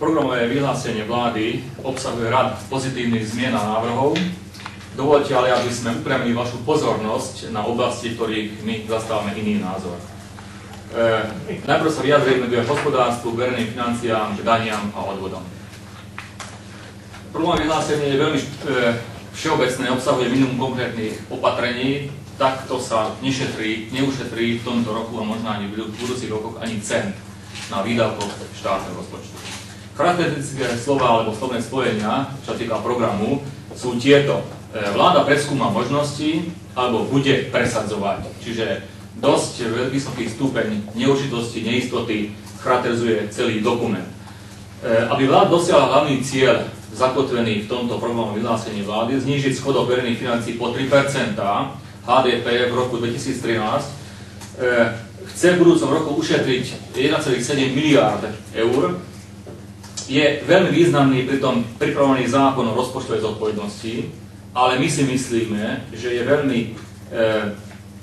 Programové vyhlásenie vlády obsahuje rad pozitívnych zmien a návrhov. Dovoľte ale, aby sme upriamili vašu pozornosť na oblasti, v ktorých my zastávame iný názor. Najprv sa vyjadríme k hospodárstvu, verejným financiám, k daniam a odvodom. Programové vyhlásenie je veľmi všeobecné, obsahuje minimum konkrétnych opatrení. Takto sa neušetrí v tomto roku a možno ani v budúcich rokoch ani cent na výdavkoch štátneho rozpočtu. Charakteristické slova alebo slovné spojenia, čo sa týka programu, sú tieto. Vláda preskúma možnosti alebo bude presadzovať. Čiže dosť vysoký stupeň neurčitosti, neistoty charakterizuje celý dokument. Aby vláda dosiahla hlavný cieľ zakotvený v tomto programovom vyhlásení vlády, znížiť schodok verejných financií po 3% HDP v roku 2013, chce v budúcom roku ušetriť 1,7 miliárd eur, je veľmi významný pritom pripravený zákon o rozpočtovej zodpovednosti, ale my si myslíme, že je veľmi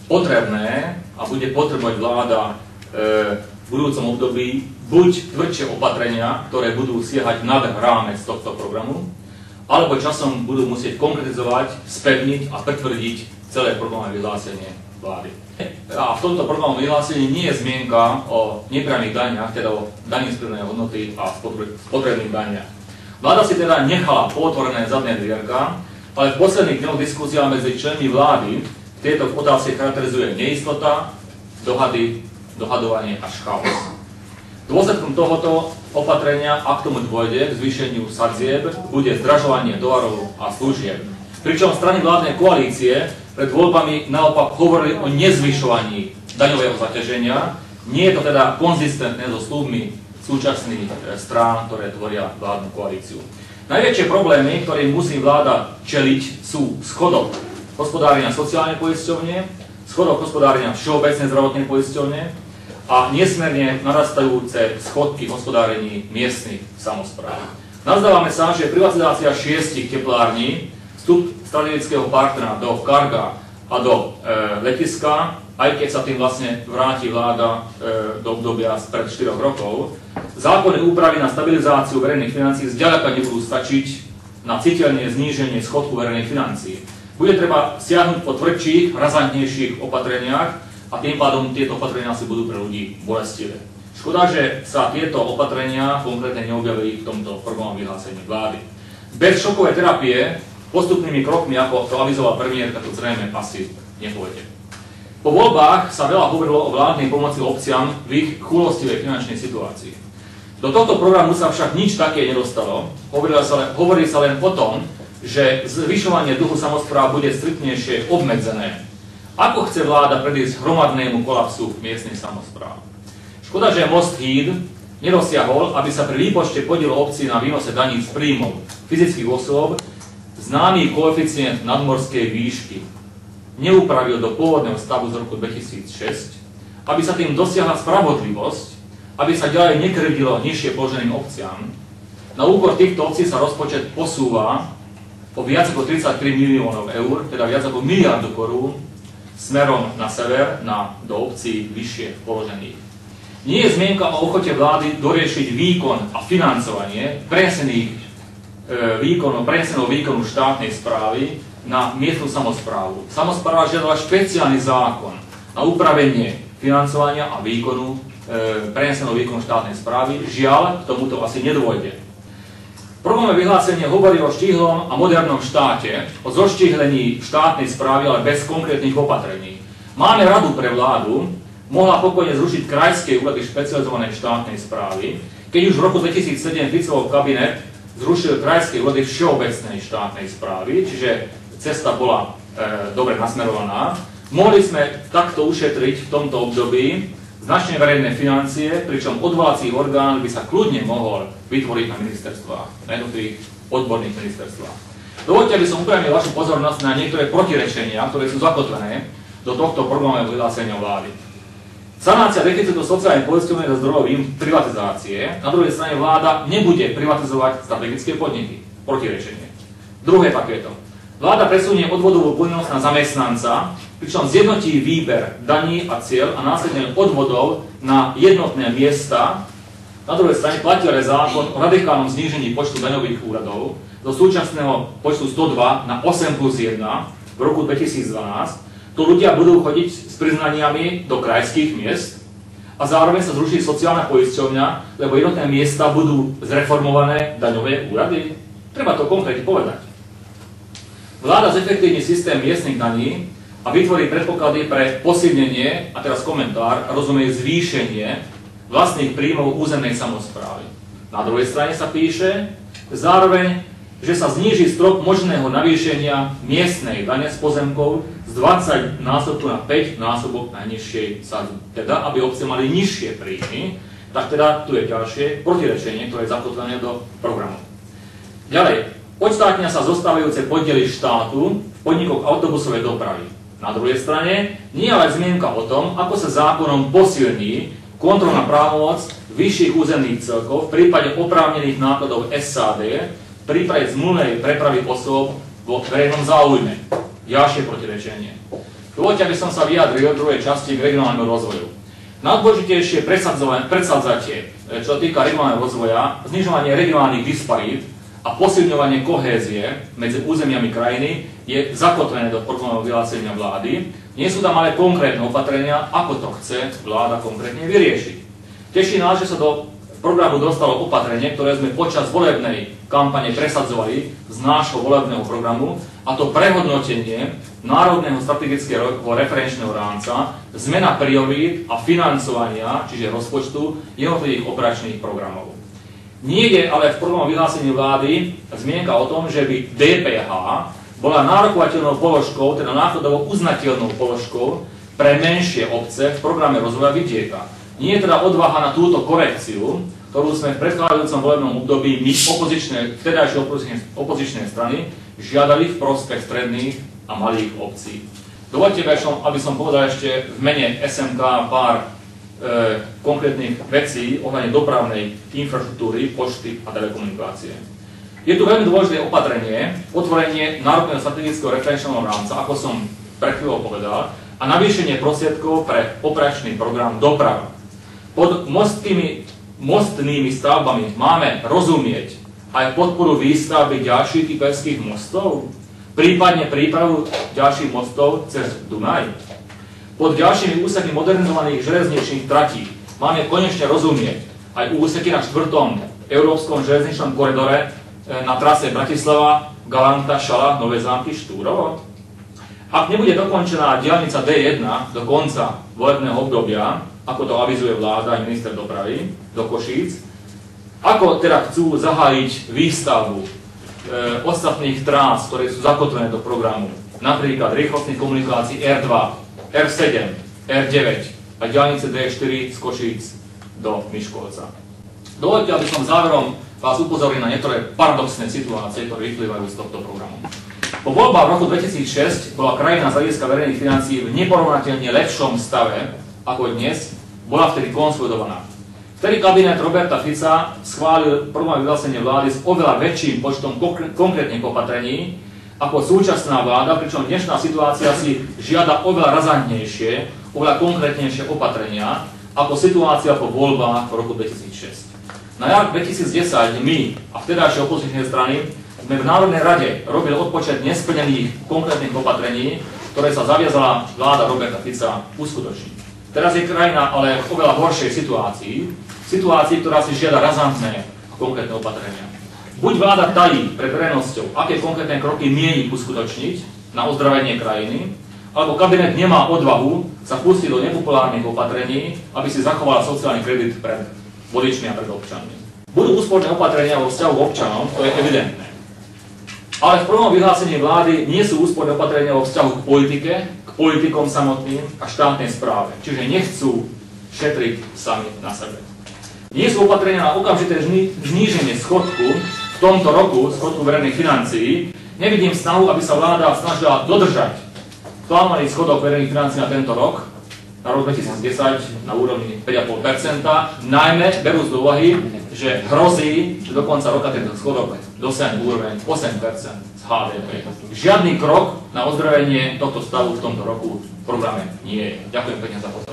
potrebné a bude potrebovať vláda v budúcom období buď tvrdšie opatrenia, ktoré budú siahať nad rámec tohto programu, alebo časom budú musieť konkretizovať, spevniť a potvrdiť celé programové vyhlásenie vlády. A v tomto programovom vyhlásení nie je zmienka o nepriamych daniach, teda o daní z pridanej hodnoty a spotrebných daniach. Vláda si teda nechala pootvorené zadné dvierka, ale v posledných dňoch diskusia medzi členmi vlády tieto otázky charakterizuje neistota, dohadovanie až chaos. Dôsledkom tohoto opatrenia, ak tomu dôjde k zvýšeniu sadzieb, bude zdražovanie tovarov a služieb. Pričom strany vládnej koalície pred voľbami naopak hovorili o nezvyšovaní daňového zaťaženia. Nie je to teda konzistentné so slúbmi súčasných strán, ktoré tvoria vládnu koalíciu. Najväčšie problémy, ktorým musí vláda čeliť, sú schodok hospodárenia sociálnej poisťovne, schodok hospodárenia všeobecnej zdravotnej poisťovne a nesmierne narastajúce schodky v hospodárení miestnych samospráv. Nazdávame sa, že privatizácia 6 teplární, vstup strategického partnera do Carga a do letiska, aj keď sa tým vlastne vráti vláda do obdobia spred 4 rokov, zákonné úpravy na stabilizáciu verejných financií zďaleka nebudú stačiť na citeľné zníženie schodku verejných financií. Bude treba siahnuť po tvrdších, razantnejších opatreniach a tým pádom tieto opatrenia si budú pre ľudí bolestivé. Škoda, že sa tieto opatrenia konkrétne neobjavili v tomto programovom vyhlásení vlády. Bez šokovej terapie postupnými krokmi, ako to avizoval premiérka, to zrejme asi nepôjde. Po voľbách sa veľa hovorilo o vládnej pomoci obciam v ich chúlostivej finančnej situácii. Do tohto programu sa však nič také nedostalo. Hovorí sa len o tom, že zvyšovanie dlhu samospráv bude striktnejšie obmedzené. Ako chce vláda predísť hromadnému kolapsu miestnych samospráv? Škoda, že Most Híd nedosiahol, aby sa pri výpočte podielu obcí na výnose daní z príjmov fyzických osôb známy koeficient nadmorskej výšky neupravil do pôvodného stavu z roku 2006, aby sa tým dosiahla spravodlivosť, aby sa ďalej nekrivdilo nižšie položeným obciam. Na úkor týchto obcí sa rozpočet posúva o viac ako 33 miliónov eur, teda viac ako miliardu korún, smerom na sever, do obcí vyššie položených. Nie je zmienka o ochote vlády doriešiť výkon a financovanie preneseného výkonu štátnej správy na miestnu samosprávu. Samospráva žiadala špeciálny zákon na upravenie financovania a výkonu preneseného výkonu štátnej správy. Žiaľ, k tomuto asi nedôjde. Programové vyhlásenie hovorí o štíhlom a modernom štáte, o zoštíhlení štátnej správy, ale bez konkrétnych opatrení. Máme radu pre vládu, mohla pokojne zrušiť krajské úrady špecializovanej štátnej správy, keď už v roku 2007 Ficov kabinet zrušil krajské úrady všeobecnej štátnej správy, čiže cesta bola dobre nasmerovaná. Mohli sme takto ušetriť v tomto období značné verejné financie, pričom odvolací orgán by sa kľudne mohol vytvoriť na ministerstvách, na jednotlivých odborných ministerstvách. Dovoľte, aby som upriamil vašu pozornosť na niektoré protirečenia, ktoré sú zakotvené do tohto programového vyhlásenia vlády. Sanácia deficitu sociálnej poisťovne zo zdrojov privatizácie, na druhej strane vláda nebude privatizovať strategické podniky. Protirečenie. Druhé takéto. Vláda presunie odvodovú povinnosť na zamestnanca, pričom zjednotí výber daní a cieľ a následne odvodov na jednotné miesta Na druhej strane platí ale zákon o radikálnom znížení počtu daňových úradov zo súčasného počtu 102 na 8 plus 1 v roku 2012. Tu ľudia budú chodiť s priznaniami do krajských miest a zároveň sa zruší sociálna poisťovňa, lebo jednotné miesta budú zreformované daňové úrady. Treba to konkrétne povedať. Vláda zefektívni systém miestnych daní a vytvorí predpoklady pre posilnenie, a teraz komentár, rozumie zvýšenie vlastných príjmov územnej samosprávy. Na druhej strane sa píše zároveň, že sa zníži strop možného navýšenia miestnej dane z pozemkov z 20 násobku na 5 násobok najnižšej sadzby. Teda, aby obce mali nižšie príjmy, tak teda tu je ďalšie protirečenie, ktoré je zakotvené do programu. Ďalej, odštátnia sa zostávajúce podiely štátu v podnikoch autobusovej dopravy. Na druhej strane, nie je ale zmienka o tom, ako sa zákonom posilní kontrolná právomoc vyšších územných celkov v prípade oprávnených nákladov SAD, v prípade zmluvnej prepravy osôb vo verejnom záujme. Ďalšie protirečenie. Dovoľte, aby som sa vyjadril v druhej časti k regionálnemu rozvoju. Najdôležitejšie predsadzatie, čo sa týka regionálneho rozvoja, znižovanie regionálnych disparít a posilňovanie kohézie medzi územiami krajiny je zakotvené do programového vyhlásenia vlády. Nie sú tam ale konkrétne opatrenia, ako to chce vláda konkrétne vyriešiť. Teší nás, že sa do programu dostalo opatrenie, ktoré sme počas volebnej kampane presadzovali z nášho volebného programu, a to prehodnotenie národného strategického referenčného rámca, zmena priorít a financovania, čiže rozpočtu jednotlivých operačných programov. Nie je ale v programovom vyhlásení vlády zmienka o tom, že by DPH bola nárokovateľnou položkou, teda nákladovo uznateľnou položkou pre menšie obce v programe rozvoja vidieka. Nie je teda odvaha na túto korekciu, ktorú sme v predchádzajúcom volebnom období my vtedajšie opozičné strany žiadali v prospech stredných a malých obcí. Dovoľte, aby som povedal ešte v mene SMK pár konkrétnych vecí ohľadne dopravnej infraštruktúry, pošty a telekomunikácie. Je tu veľmi dôležité opatrenie, otvorenie národného strategického referenčného rámca, ako som pred chvíľou povedal, a navýšenie prostriedkov pre operačný program doprava. Pod mostnými stavbami máme rozumieť aj podporu výstavby ďalších kyperských mostov, prípadne prípravu ďalších mostov cez Dunaj. Pod ďalšími úsekmi modernizovaných železničných tratí máme konečne rozumieť aj úseky na 4. európskom železničnom koridore na trase Bratislava, Galanta, Šala, Nové Zámky, Štúrovo. Ak nebude dokončená diaľnica D1 do konca volebného obdobia, ako to avizuje vláda a minister dopravy, do Košíc, ako teda chcú zahájiť výstavbu ostatných trás, ktoré sú zakotvené do programu, napríklad rýchlostných komunikácií R2, R7, R9 a diaľnice D4 z Košíc do Miškolca. Dovoľte, aby som záverom vás upozornil na niektoré paradoxné situácie, ktoré vyplývajú z tohto programu. Po voľbách v roku 2006 bola krajina z hľadiska verejných financií v neporovnateľne lepšom stave ako dnes, bola vtedy konsolidovaná. Vtedy kabinet Roberta Fica schválil programové vyhlásenie vlády s oveľa väčším počtom konkrétnych opatrení ako súčasná vláda, pričom dnešná situácia si žiada oveľa razantnejšie, oveľa konkrétnejšie opatrenia ako situácia po voľbách v roku 2006. Na jar 2010 my a vtedajšie opozičné strany sme v Národnej rade robili odpočet nesplnených konkrétnych opatrení, ktoré sa zaviazala vláda Roberta Fica uskutočniť. Teraz je krajina ale v oveľa horšej situácii, ktorá si žiada razantné a konkrétne opatrenia. Buď vláda tají pred verejnosťou, aké konkrétne kroky mieni uskutočniť na ozdravenie krajiny, alebo kabinet nemá odvahu sa pustiť do nepopulárnych opatrení, aby si zachovala sociálny kredit pred voličmi a pred občanmi. Budú úsporné opatrenia vo vzťahu k občanom, to je evidentné. Ale v prvom vyhlásení vlády nie sú úsporné opatrenia vo vzťahu k politike, k politikom samotným a štátnej správe. Čiže nechcú šetriť sami na sebe. Nie sú opatrenia na okamžité zníženie schodku v tomto roku, schodku verejných financií. Nevidím snahu, aby sa vláda snažila dodržať plánovaný schodok verejných financií na tento rok, na rok 2010 na úrovni 5,5%, najmä berú z úvahy, že hrozí, že do konca roka tento schodok dosiahne úroveň 8% z HDP. Žiadny krok na ozdravenie tohto stavu v tomto roku v programe nie je. Ďakujem pekne za pozornosť.